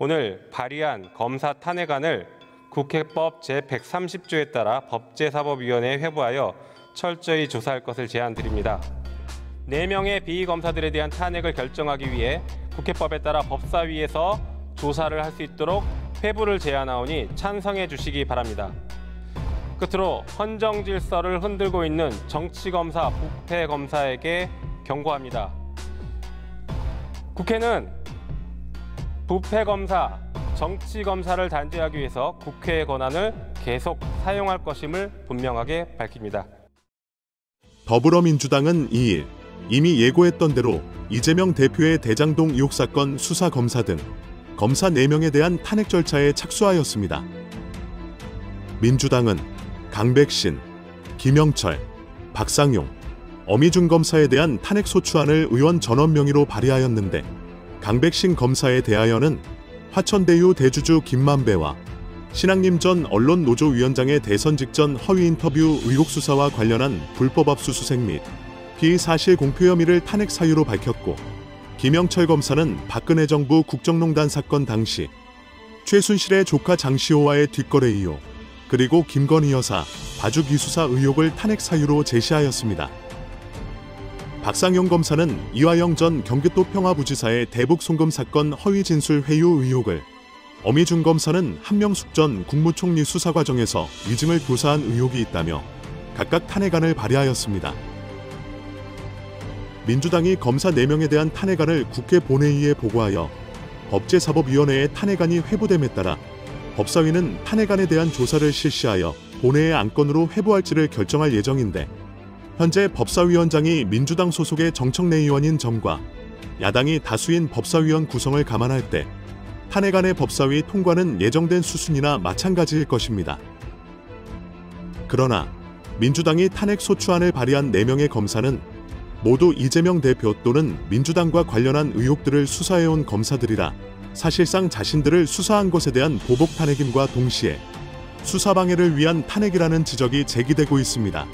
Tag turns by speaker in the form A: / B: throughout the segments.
A: 오늘 발의한 검사 탄핵안을 국회법 제130조에 따라 법제사법위원회에 회부하여 철저히 조사할 것을 제안드립니다. 4명의 비검사들에 대한 탄핵을 결정하기 위해 국회법에 따라 법사위에서 조사를 할 수 있도록 회부를 제안하오니 찬성해 주시기 바랍니다. 끝으로 헌정 질서를 흔들고 있는 정치검사, 부패검사에게 경고합니다. 국회는 부패검사, 정치검사를 단죄하기 위해서 국회의 권한을 계속 사용할 것임을 분명하게 밝힙니다.
B: 더불어민주당은 2일 이미 예고했던 대로 이재명 대표의 대장동 의혹 사건 수사 검사 등 검사 4명에 대한 탄핵 절차에 착수하였습니다. 민주당은 강백신, 김영철, 박상용, 어미중 검사에 대한 탄핵 소추안을 의원 전원 명의로 발의하였는데 강백신 검사에 대하여는 화천대유 대주주 김만배와 신학림 전 언론노조위원장의 대선 직전 허위 인터뷰 의혹 수사와 관련한 불법 압수수색 및 비사실 공표 혐의를 탄핵 사유로 밝혔고, 김영철 검사는 박근혜 정부 국정농단 사건 당시 최순실의 조카 장시호와의 뒷거래 의혹, 그리고 김건희 여사 봐주기 수사 의혹을 탄핵 사유로 제시하였습니다. 박상용 검사는 이화영 전 경기도 평화부지사의 대북 송금 사건 허위 진술 회유 의혹을, 어미중 검사는 한명숙 전 국무총리 수사 과정에서 위증을 교사한 의혹이 있다며 각각 탄핵안을 발의하였습니다. 민주당이 검사 4명에 대한 탄핵안을 국회 본회의에 보고하여 법제사법위원회에 탄핵안이 회부됨에 따라 법사위는 탄핵안에 대한 조사를 실시하여 본회의 안건으로 회부할지를 결정할 예정인데, 현재 법사위원장이 민주당 소속의 정청래 의원인 점과 야당이 다수인 법사위원 구성을 감안할 때 탄핵안의 법사위 통과는 예정된 수순이나 마찬가지일 것입니다. 그러나 민주당이 탄핵 소추안을 발의한 4명의 검사는 모두 이재명 대표 또는 민주당과 관련한 의혹들을 수사해온 검사들이라 사실상 자신들을 수사한 것에 대한 보복 탄핵임과 동시에 수사방해를 위한 탄핵이라는 지적이 제기되고 있습니다.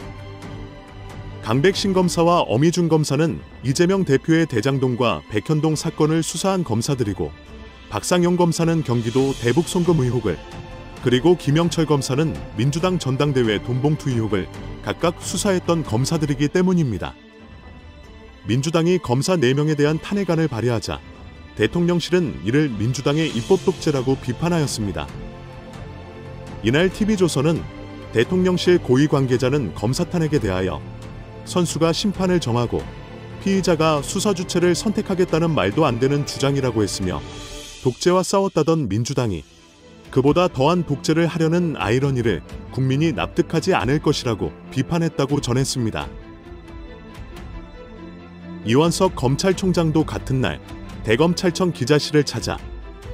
B: 강백신 검사와 어미중 검사는 이재명 대표의 대장동과 백현동 사건을 수사한 검사들이고, 박상용 검사는 경기도 대북 송금 의혹을, 그리고 김영철 검사는 민주당 전당대회 돈봉투 의혹을 각각 수사했던 검사들이기 때문입니다. 민주당이 검사 4명에 대한 탄핵안을 발의하자 대통령실은 이를 민주당의 입법 독재라고 비판하였습니다. 이날 TV조선은 대통령실 고위 관계자는 검사 탄핵에 대하여 선수가 심판을 정하고 피의자가 수사 주체를 선택하겠다는 말도 안 되는 주장이라고 했으며, 독재와 싸웠다던 민주당이 그보다 더한 독재를 하려는 아이러니를 국민이 납득하지 않을 것이라고 비판했다고 전했습니다. 이원석 검찰총장도 같은 날 대검찰청 기자실을 찾아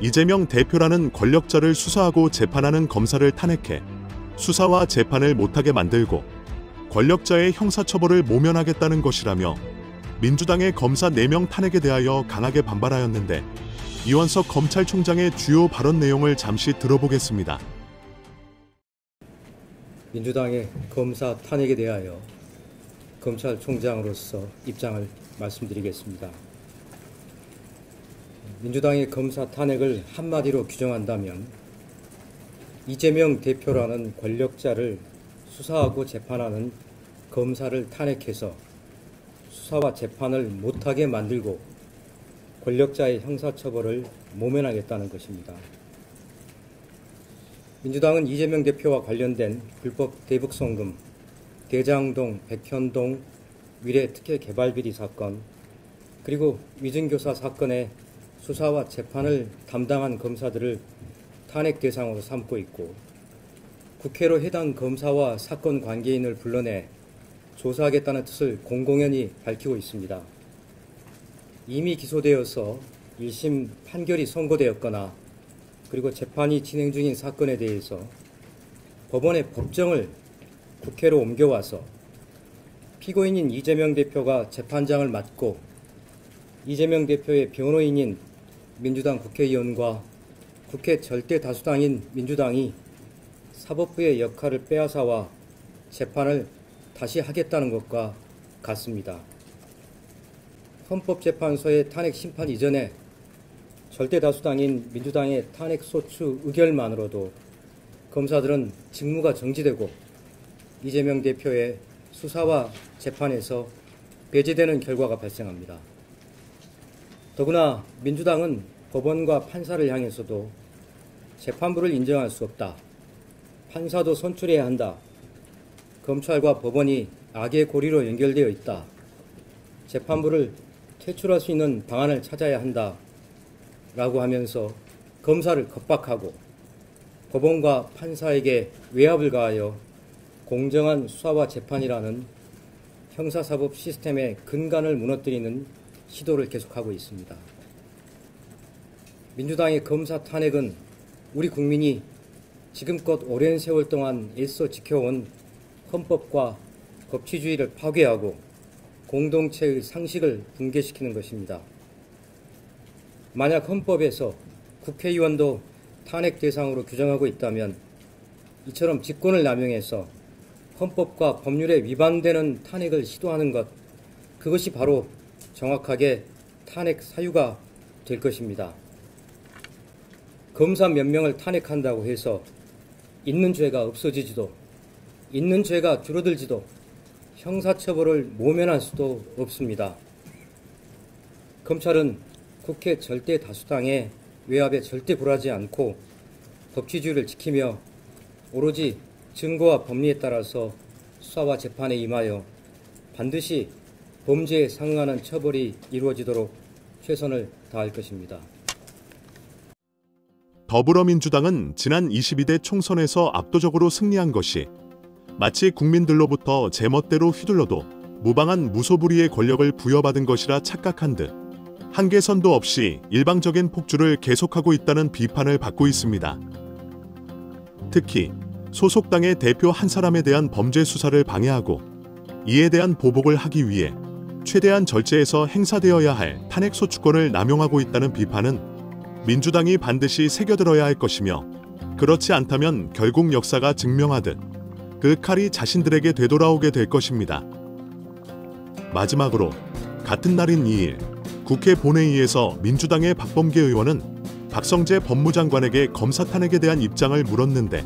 B: 이재명 대표라는 권력자를 수사하고 재판하는 검사를 탄핵해 수사와 재판을 못하게 만들고 권력자의 형사처벌을 모면하겠다는 것이라며 민주당의 검사 4명 탄핵에 대하여 강하게 반발하였는데, 이원석 검찰총장의 주요 발언 내용을 잠시 들어보겠습니다.
C: 민주당의 검사 탄핵에 대하여 검찰총장으로서 입장을 말씀드리겠습니다. 민주당의 검사 탄핵을 한마디로 규정한다면 이재명 대표라는 권력자를 수사하고 재판하는 검사를 탄핵해서 수사와 재판을 못하게 만들고 권력자의 형사처벌을 모면하겠다는 것입니다. 민주당은 이재명 대표와 관련된 불법 대북송금, 대장동, 백현동 미래특혜개발비리 사건, 그리고 위증교사 사건의 수사와 재판을 담당한 검사들을 탄핵 대상으로 삼고 있고, 국회로 해당 검사와 사건 관계인을 불러내 조사하겠다는 뜻을 공공연히 밝히고 있습니다. 이미 기소되어서 1심 판결이 선고되었거나 그리고 재판이 진행 중인 사건에 대해서 법원의 법정을 국회로 옮겨와서 피고인인 이재명 대표가 재판장을 맡고 이재명 대표의 변호인인 민주당 국회의원과 국회 절대 다수당인 민주당이 사법부의 역할을 빼앗아와 재판을 다시 하겠다는 것과 같습니다. 헌법재판소의 탄핵 심판 이전에 절대 다수당인 민주당의 탄핵소추 의결만으로도 검사들은 직무가 정지되고 이재명 대표의 수사와 재판에서 배제되는 결과가 발생합니다. 더구나 민주당은 법원과 판사를 향해서도 재판부를 인정할 수 없다, 판사도 선출해야 한다, 검찰과 법원이 악의 고리로 연결되어 있다, 재판부를 퇴출할 수 있는 방안을 찾아야 한다 라고 하면서 검사를 겁박하고 법원과 판사에게 외압을 가하여 공정한 수사와 재판이라는 형사사법 시스템의 근간을 무너뜨리는 시도를 계속하고 있습니다. 민주당의 검사 탄핵은 우리 국민이 지금껏 오랜 세월 동안 애써 지켜온 헌법과 법치주의를 파괴하고 공동체의 상식을 붕괴시키는 것입니다. 만약 헌법에서 국회의원도 탄핵 대상으로 규정하고 있다면 이처럼 직권을 남용해서 헌법과 법률에 위반되는 탄핵을 시도하는 것, 그것이 바로 정확하게 탄핵 사유가 될 것입니다. 검사 몇 명을 탄핵한다고 해서 있는 죄가 없어지지도, 있는 죄가 줄어들지도, 형사처벌을 모면할 수도 없습니다. 검찰은 국회 절대 다수당의 외압에 절대 굴하지 않고 법치주의를 지키며 오로지 증거와 법리에 따라서 수사와 재판에 임하여 반드시 범죄에 상응하는 처벌이 이루어지도록 최선을 다할 것입니다.
B: 더불어민주당은 지난 22대 총선에서 압도적으로 승리한 것이 마치 국민들로부터 제멋대로 휘둘러도 무방한 무소불위의 권력을 부여받은 것이라 착각한 듯 한계선도 없이 일방적인 폭주를 계속하고 있다는 비판을 받고 있습니다. 특히 소속당의 대표 한 사람에 대한 범죄 수사를 방해하고 이에 대한 보복을 하기 위해 최대한 절제해서 행사되어야 할 탄핵소추권을 남용하고 있다는 비판은 민주당이 반드시 새겨들어야 할 것이며, 그렇지 않다면 결국 역사가 증명하듯 그 칼이 자신들에게 되돌아오게 될 것입니다. 마지막으로 같은 날인 2일 국회 본회의에서 민주당의 박범계 의원은 박성재 법무장관에게 검사 탄핵에 대한 입장을 물었는데,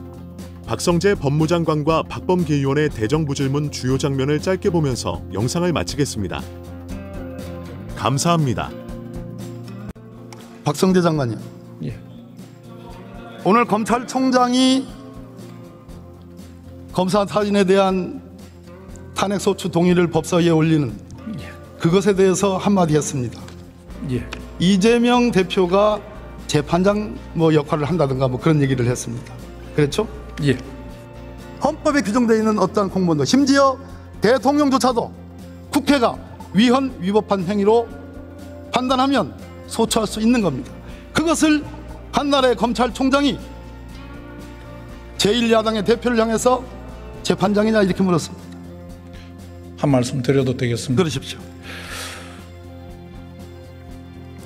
B: 박성재 법무장관과 박범계 의원의 대정부질문 주요 장면을 짧게 보면서 영상을 마치겠습니다. 감사합니다.
D: 박성재 장관님,
E: 예.
D: 오늘 검찰총장이 검사 사진에 대한 탄핵소추 동의를 법사위에 올리는 그것에 대해서 한마디 했습니다.
E: 예.
D: 이재명 대표가 재판장 역할을 한다든가 그런 얘기를 했습니다. 그렇죠?
E: 예.
D: 헌법에 규정되어 있는 어떠한 공무원도, 심지어 대통령조차도 국회가 위헌 위법한 행위로 판단하면 소추할 수 있는 겁니다. 그것을 한나라의 검찰총장이 제1야당의 대표를 향해서 재판장이냐 이렇게 물었습니다.
E: 한 말씀 드려도 되겠습니다.
D: 그러십시오.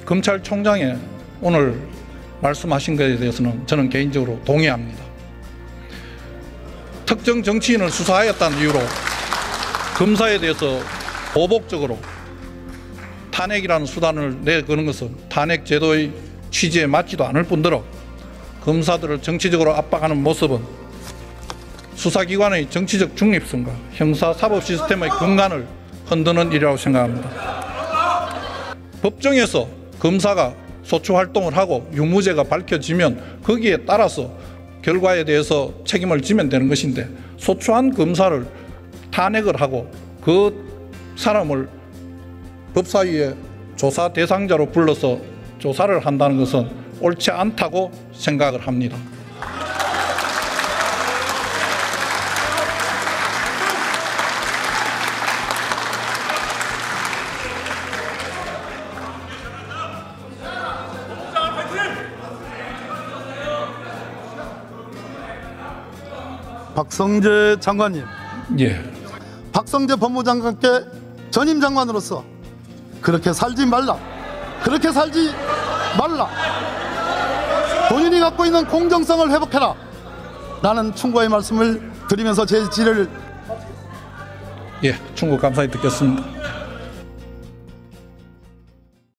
E: 검찰총장이 오늘 말씀하신 것에 대해서는 저는 개인적으로 동의합니다. 특정 정치인을 수사하였다는 이유로 검사에 대해서 보복적으로 탄핵이라는 수단을 내거는 것은 탄핵 제도의 취지에 맞지도 않을 뿐더러 검사들을 정치적으로 압박하는 모습은 수사기관의 정치적 중립성과 형사사법 시스템의 근간을 흔드는 일이라고 생각합니다. 법정에서 검사가 소추활동을 하고 유무죄가 밝혀지면 거기에 따라서 결과에 대해서 책임을 지면 되는 것인데, 소추한 검사를 탄핵을 하고 그 사람을 법사위에 조사 대상자로 불러서 조사를 한다는 것은 옳지 않다고 생각을 합니다.
D: 박성재 장관님,
E: 예.
D: 박성재 법무장관께 전임 장관으로서 그렇게 살지 말라, 그렇게 살지 말라, 본인이 갖고 있는 공정성을 회복해라 라는 충고의 말씀을 드리면서 제 질의를
E: 예, 충고 감사히 듣겠습니다.